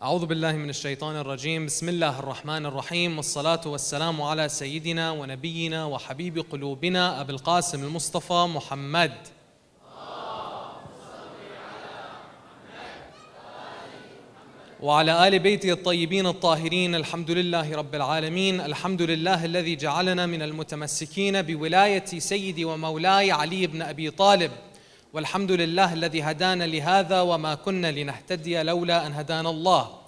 أعوذ بالله من الشيطان الرجيم بسم الله الرحمن الرحيم والصلاة والسلام على سيدنا ونبينا وحبيب قلوبنا أبي القاسم المصطفى محمد وعلى آل بيته الطيبين الطاهرين. الحمد لله رب العالمين. الحمد لله الذي جعلنا من المتمسكين بولاية سيدي ومولاي علي بن أبي طالب، والحمد لله الذي هدانا لهذا وما كنا لنهتدي لولا أن هدانا الله.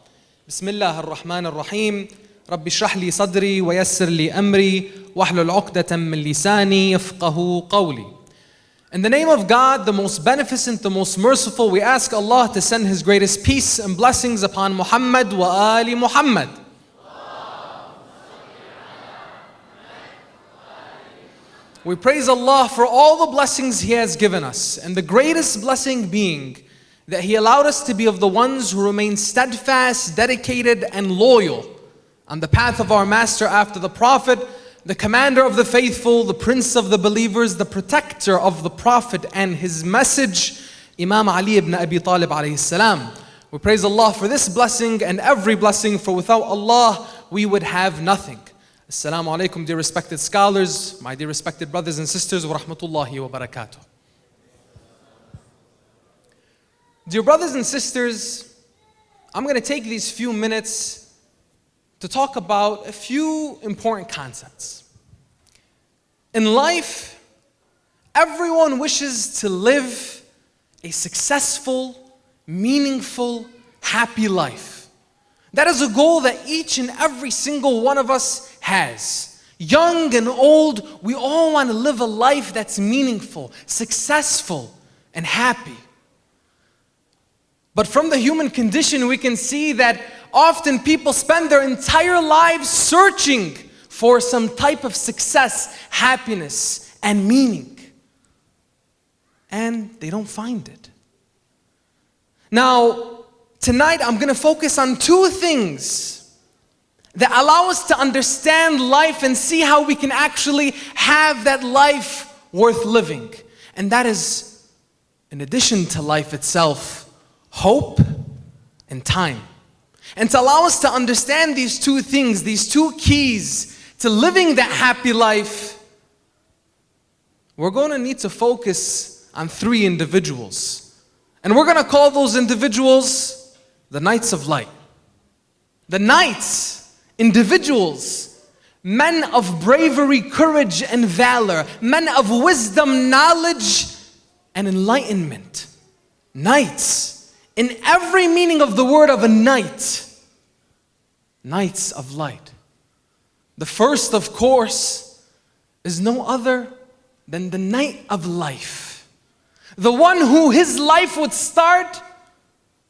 بسم الله الرحمن الرحيم. رب اشرح لي صدري ويسر لي أمري واحلل عقدة من لساني يفقه قولي. In the name of God, the most beneficent, the most merciful, we ask Allah to send His greatest peace and blessings upon Muhammad wa ali Muhammad. We praise Allah for all the blessings He has given us, and the greatest blessing being that He allowed us to be of the ones who remain steadfast, dedicated, and loyal on the path of our Master after the Prophet, the commander of the faithful, the prince of the believers, the protector of the Prophet and his message, Imam Ali ibn Abi Talib alayhi salam. We praise Allah for this blessing and every blessing, for without Allah we would have nothing. Assalamu alaikum, dear respected scholars, my dear respected brothers and sisters, wa rahmatullahi wa barakatuh. Dear brothers and sisters, I'm going to take these few minutes to talk about a few important concepts. In life, everyone wishes to live a successful, meaningful, happy life. That is a goal that each and every single one of us has. Young and old, we all want to live a life that's meaningful, successful, and happy. But from the human condition, we can see that often people spend their entire lives searching for some type of success, happiness, and meaning. And they don't find it. Now, tonight I'm going to focus on two things that allow us to understand life and see how we can actually have that life worth living. And that is, in addition to life itself, hope and time. And to allow us to understand these two things, these two keys to living that happy life, we're going to need to focus on three individuals. And we're going to call those individuals the Knights of Light. The Knights, individuals, men of bravery, courage, and valor, men of wisdom, knowledge, and enlightenment. Knights. In every meaning of the word of a knight, Knights of Light. The first, of course, is no other than the Knight of Life. The one who his life would start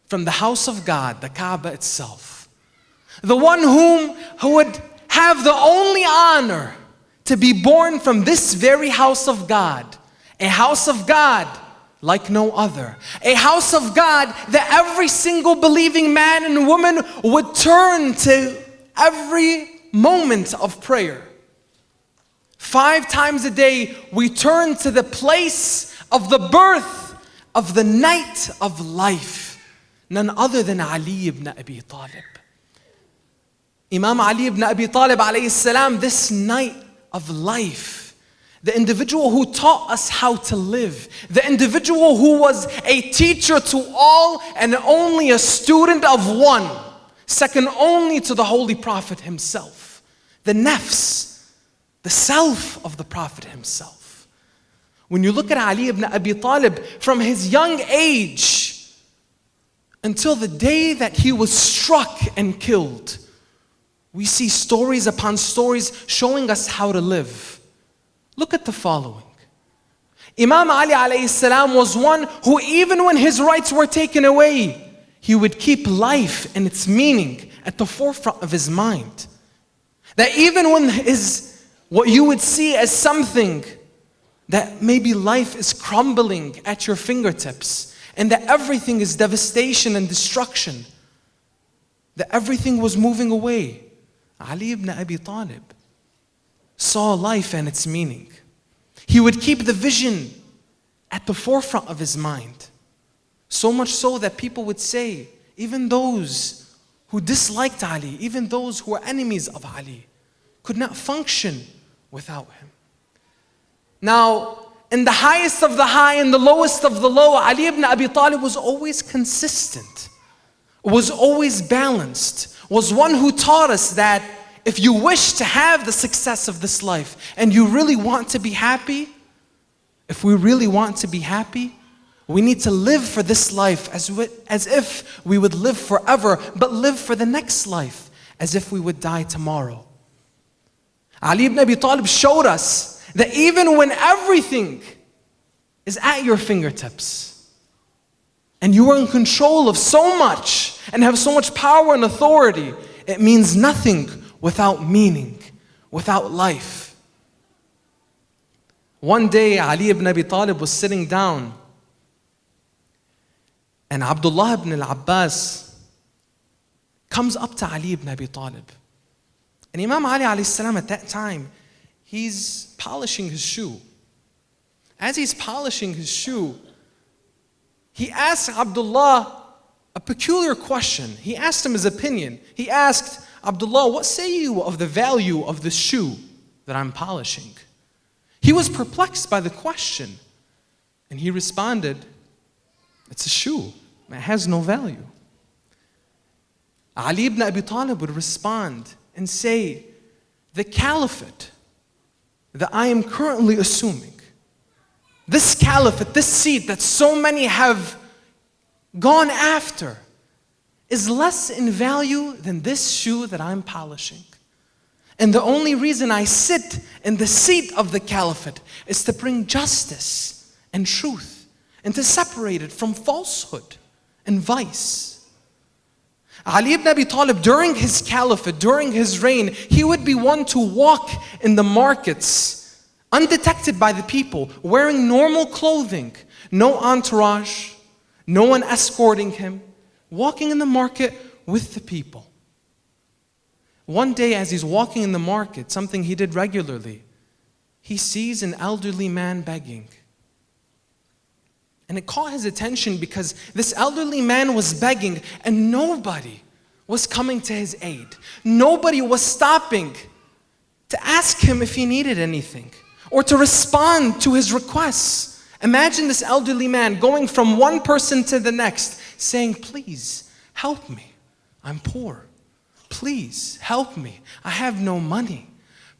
from the house of God, the Kaaba itself. The one who would have the only honor to be born from this very house of God. A house of God like no other. A house of God that every single believing man and woman would turn to every moment of prayer. 5 times a day we turn to the place of the birth of the Knight of Life, none other than Ali ibn Abi Talib. Imam Ali ibn Abi Talib alayhi salam, this Knight of Life, the individual who taught us how to live, the individual who was a teacher to all and only a student of one, second only to the Holy Prophet himself, the nafs, the self of the Prophet himself. When you look at Ali ibn Abi Talib, from his young age until the day that he was struck and killed, we see stories upon stories showing us how to live. Look at the following. Imam Ali alayhi salam was one who, even when his rights were taken away, he would keep life and its meaning at the forefront of his mind. That even when what you would see as something that maybe life is crumbling at your fingertips, and that everything is devastation and destruction, that everything was moving away, Ali ibn Abi Talib saw life and its meaning. He would keep the vision at the forefront of his mind. So much so that people would say, even those who disliked Ali, even those who were enemies of Ali, could not function without him. Now, in the highest of the high and the lowest of the low, Ali ibn Abi Talib was always consistent, was always balanced, was one who taught us that if you wish to have the success of this life and you really want to be happy, if we really want to be happy, we need to live for this life as if we would live forever, but live for the next life as if we would die tomorrow. Ali ibn Abi Talib showed us that even when everything is at your fingertips and you are in control of so much and have so much power and authority, it means nothing without meaning, without life. One day, Ali ibn Abi Talib was sitting down, and Abdullah ibn al-Abbas comes up to Ali ibn Abi Talib. And Imam Ali alayhi salam at that time, he's polishing his shoe. As he's polishing his shoe, he asked Abdullah a peculiar question. He asked him his opinion. He asked, Abdullah, what say you of the value of the shoe that I'm polishing? He was perplexed by the question. And he responded, it's a shoe. It has no value. Ali ibn Abi Talib would respond and say, the caliphate that I am currently assuming, this caliphate, this seat that so many have gone after, is less in value than this shoe that I'm polishing. And the only reason I sit in the seat of the caliphate is to bring justice and truth and to separate it from falsehood and vice. Ali ibn Abi Talib, during his caliphate, during his reign, he would be one to walk in the markets undetected by the people, wearing normal clothing, no entourage, no one escorting him, walking in the market with the people. One day as he's walking in the market, something he did regularly, he sees an elderly man begging. And it caught his attention because this elderly man was begging and nobody was coming to his aid. Nobody was stopping to ask him if he needed anything or to respond to his requests. Imagine this elderly man going from one person to the next saying, please help me, I'm poor. Please help me, I have no money.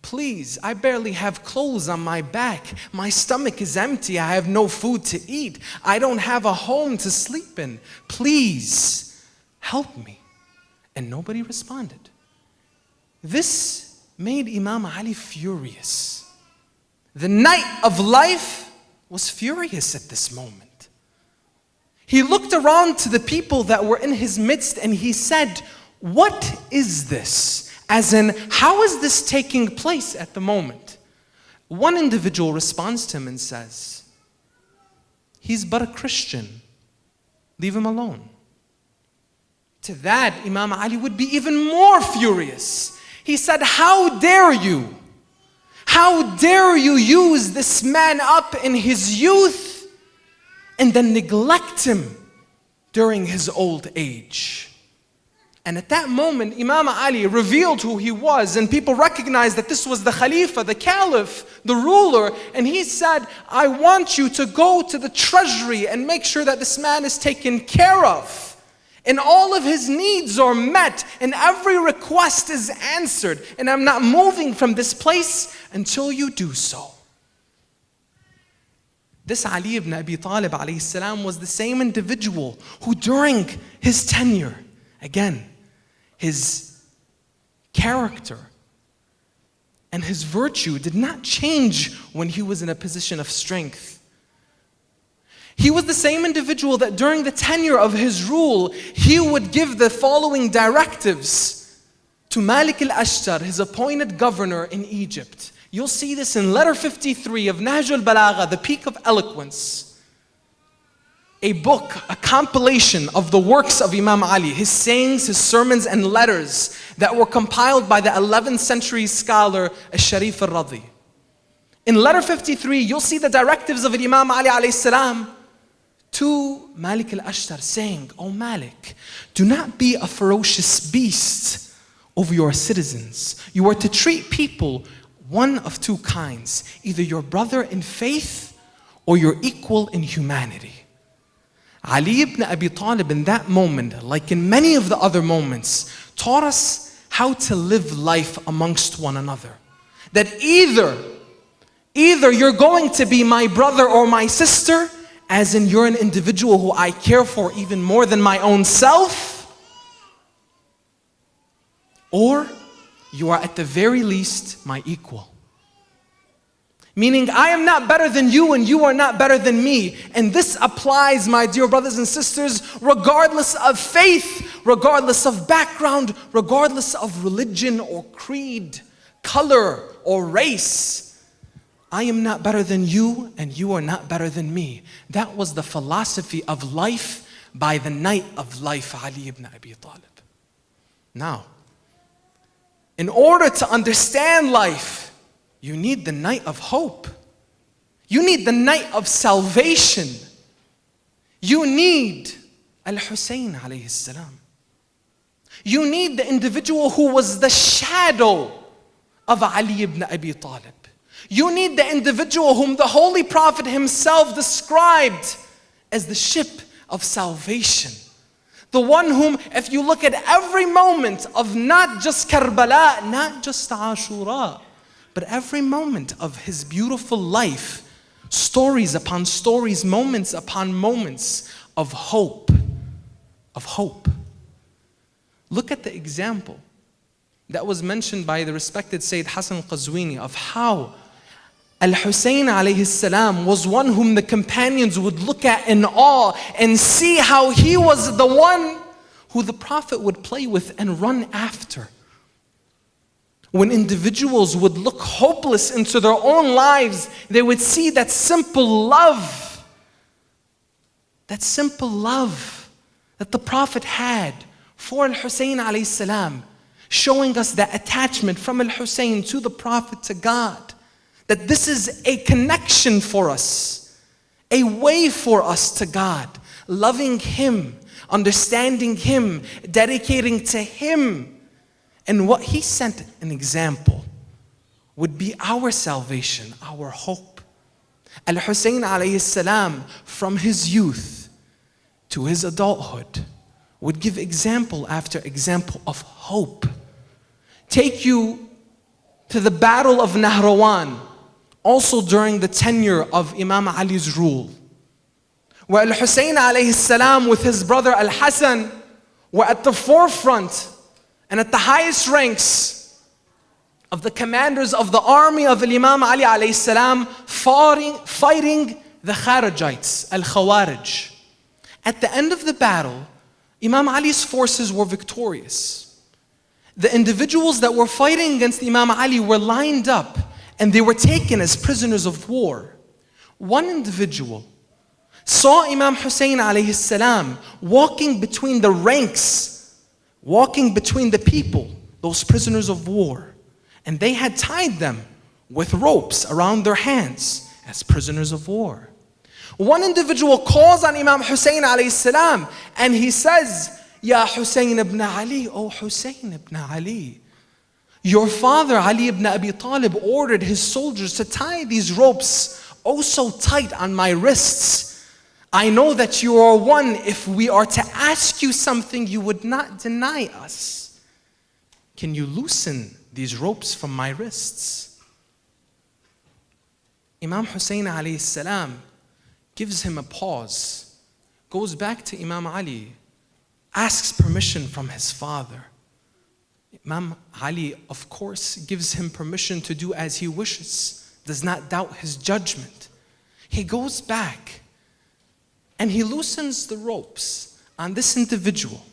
Please, I barely have clothes on my back. My stomach is empty. I have no food to eat. I don't have a home to sleep in. Please, help me. And nobody responded. This made Imam Ali furious. The knight of life was furious at this moment. He looked around to the people that were in his midst and he said, what is this? As in, how is this taking place at the moment? One individual responds to him and says, he's but a Christian. Leave him alone. To that, Imam Ali would be even more furious. He said, how dare you? How dare you use this man up in his youth and then neglect him during his old age? And at that moment, Imam Ali revealed who he was, and people recognized that this was the Khalifa, the Caliph, the ruler. And he said, I want you to go to the treasury and make sure that this man is taken care of. And all of his needs are met, and every request is answered. And I'm not moving from this place until you do so. This Ali ibn Abi Talib alayhi salam was the same individual who during his tenure, again, his character and his virtue did not change when he was in a position of strength. He was the same individual that during the tenure of his rule, he would give the following directives to Malik al-Ashtar, his appointed governor in Egypt. You'll see this in letter 53 of Nahj al-Balagha, the Peak of Eloquence. A book, a compilation of the works of Imam Ali, his sayings, his sermons, and letters that were compiled by the 11th century scholar Al-Sharif al-Radi. In letter 53, you'll see the directives of Imam Ali alayhi salam to Malik al-Ashtar saying, "O Malik, do not be a ferocious beast over your citizens. You are to treat people one of two kinds, either your brother in faith or your equal in humanity." Ali ibn Abi Talib in that moment, like in many of the other moments, taught us how to live life amongst one another. That either you're going to be my brother or my sister, as in you're an individual who I care for even more than my own self, or you are at the very least my equal. Meaning I am not better than you and you are not better than me. And this applies, my dear brothers and sisters, regardless of faith, regardless of background, regardless of religion or creed, color or race. I am not better than you and you are not better than me. That was the philosophy of life by the night of life, Ali ibn Abi Talib. Now, in order to understand life, you need the night of hope. You need the night of salvation. You need Al-Hussein alayhi salam. You need the individual who was the shadow of Ali ibn Abi Talib. You need the individual whom the Holy Prophet himself described as the ship of salvation. The one whom, if you look at every moment of not just Karbala, not just Ashura, but every moment of his beautiful life, stories upon stories, moments upon moments of hope, of hope. Look at the example that was mentioned by the respected Sayyid Hassan Qazwini of how Al-Hussein alayhi salam was one whom the companions would look at in awe and see how he was the one who the Prophet would play with and run after. When individuals would look hopeless into their own lives, they would see that simple love that the Prophet had for Al-Hussein alayhi salam, showing us that attachment from Al-Hussein to the Prophet, to God. That this is a connection for us, a way for us to God, loving Him, understanding Him, dedicating to Him. And what He sent an example would be our salvation, our hope. Al-Hussein alayhi salam, from his youth to his adulthood, would give example after example of hope. Take you to the battle of Nahrawan, also during the tenure of Imam Ali's rule, where Al-Hussein alayhi salam with his brother Al-Hassan were at the forefront and at the highest ranks of the commanders of the army of Imam Ali alayhi salam, fighting the Kharijites, Al-Khawarij. At the end of the battle, Imam Ali's forces were victorious. The individuals that were fighting against Imam Ali were lined up and they were taken as prisoners of war. One individual saw Imam Hussein alayhi salam walking between the ranks, walking between the people, those prisoners of war. And they had tied them with ropes around their hands as prisoners of war. One individual calls on Imam Hussein alayhi salam and he says, "Ya Hussein ibn Ali, oh Hussein ibn Ali, your father Ali ibn Abi Talib ordered his soldiers to tie these ropes oh so tight on my wrists. I know that you are one, if we are to ask you something, you would not deny us. Can you loosen these ropes from my wrists?" Imam Hussein alayhi salam gives him a pause, goes back to Imam Ali, asks permission from his father. Imam Ali, of course, gives him permission to do as he wishes, does not doubt his judgment. He goes back and he loosens the ropes on this individual.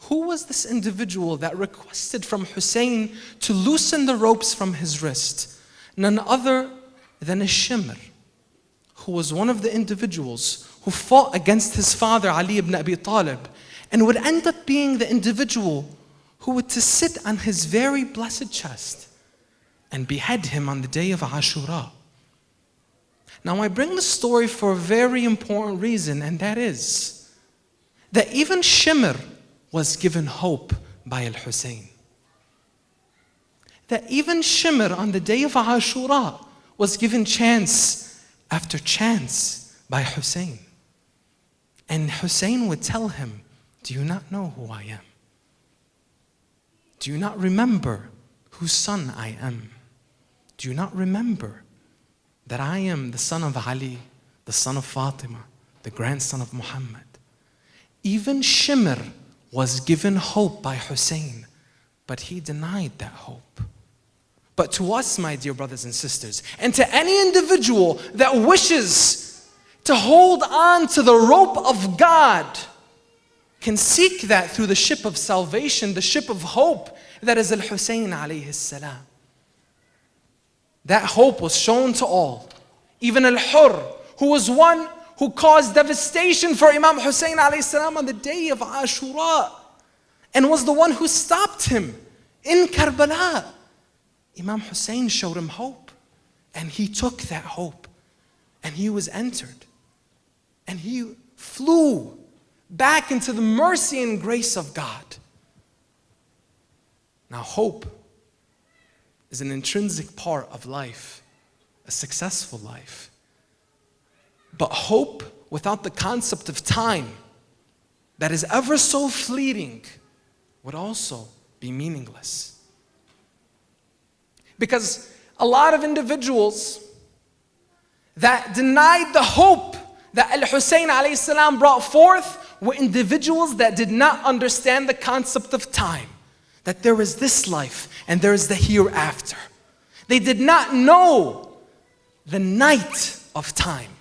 Who was this individual that requested from Hussein to loosen the ropes from his wrist? None other than a Shimr, who was one of the individuals who fought against his father Ali ibn Abi Talib and would end up being the individual who would to sit on his very blessed chest and behead him on the day of Ashura. Now I bring the story for a very important reason, and that is that even Shimr was given hope by Al-Hussein. That even Shimr on the day of Ashura was given chance after chance by Hussein. And Hussein would tell him, do you not know who I am? Do you not remember whose son I am? Do you not remember that I am the son of Ali, the son of Fatima, the grandson of Muhammad? Even Shimr was given hope by Hussein, but he denied that hope. But to us, my dear brothers and sisters, and to any individual that wishes to hold on to the rope of God, can seek that through the ship of salvation, the ship of hope, that is Al-Hussein alayhi salam. That hope was shown to all. Even Al-Hurr, who was one who caused devastation for Imam Hussein alayhi salam on the day of Ashura, and was the one who stopped him in Karbala. Imam Hussein showed him hope, and he took that hope, and he was entered, and he flew back into the mercy and grace of God. Now hope is an intrinsic part of life, a successful life. But hope without the concept of time, that is ever so fleeting, would also be meaningless. Because a lot of individuals that denied the hope that Al-Hussein alayhi salam brought forth were individuals that did not understand the concept of time, that there is this life and there is the hereafter. They did not know the night of time.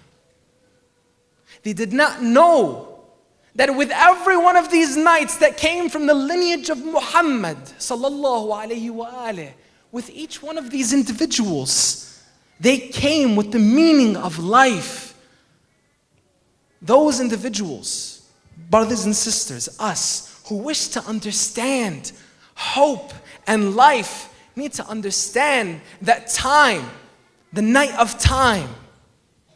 They did not know that with every one of these nights that came from the lineage of Muhammad sallallahu alayhi wa alih, with each one of these individuals, they came with the meaning of life. Those individuals, brothers and sisters, us, who wish to understand hope and life, need to understand that time, the night of time,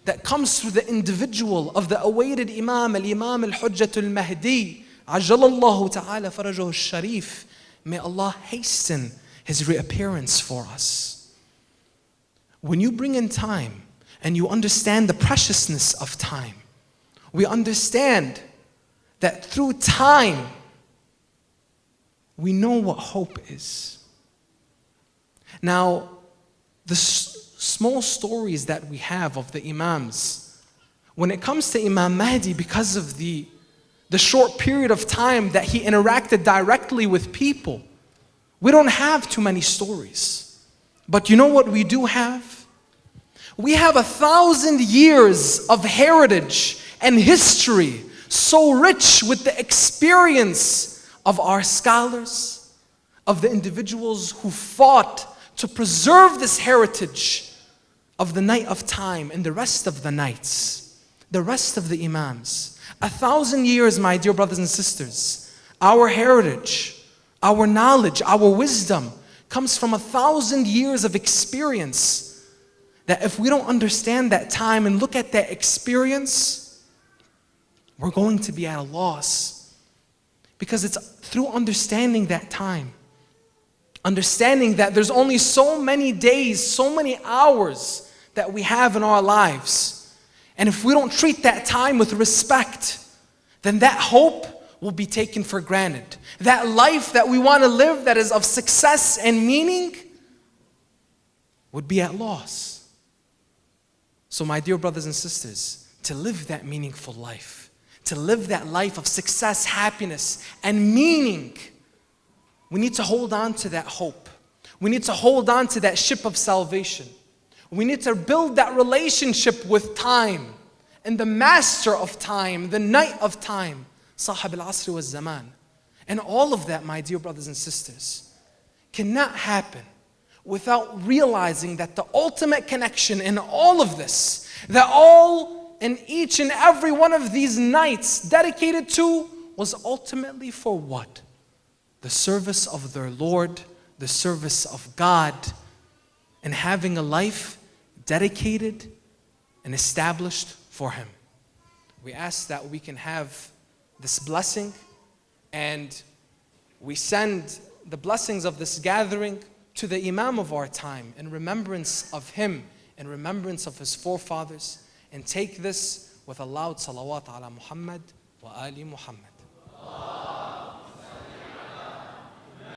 that comes through the individual of the awaited Imam, Al-Imam Al-Hujjatul Mahdi, Ajalallahu Ta'ala Farajahu Al-Sharif. May Allah hasten His reappearance for us. When you bring in time and you understand the preciousness of time, we understand that through time, we know what hope is. Now, the small stories that we have of the Imams, when it comes to Imam Mahdi, because of the short period of time that he interacted directly with people, we don't have too many stories. But you know what we do have? We have 1,000 years of heritage and history, so rich with the experience of our scholars, of the individuals who fought to preserve this heritage of the night of time and the rest of the nights, the rest of the Imams. 1,000 years, my dear brothers and sisters, our heritage, our knowledge, our wisdom comes from 1,000 years of experience, that if we don't understand that time and look at that experience, we're going to be at a loss. Because it's through understanding that time, understanding that there's only so many days, so many hours that we have in our lives. And if we don't treat that time with respect, then that hope will be taken for granted. That life that we want to live that is of success and meaning would be at loss. So my dear brothers and sisters, to live that meaningful life, to live that life of success, happiness, and meaning, we need to hold on to that hope. We need to hold on to that ship of salvation. We need to build that relationship with time and the master of time, the night of time, Sahib al-Asr wal-Zaman. And all of that, my dear brothers and sisters, cannot happen without realizing that the ultimate connection in all of this, that all and each and every one of these nights dedicated to, was ultimately for what? The service of their Lord, the service of God, and having a life dedicated and established for him. We ask that we can have this blessing, and we send the blessings of this gathering to the Imam of our time in remembrance of him, in remembrance of his forefathers, and take this with a loud salawat ala Muhammad wa ali Muhammad.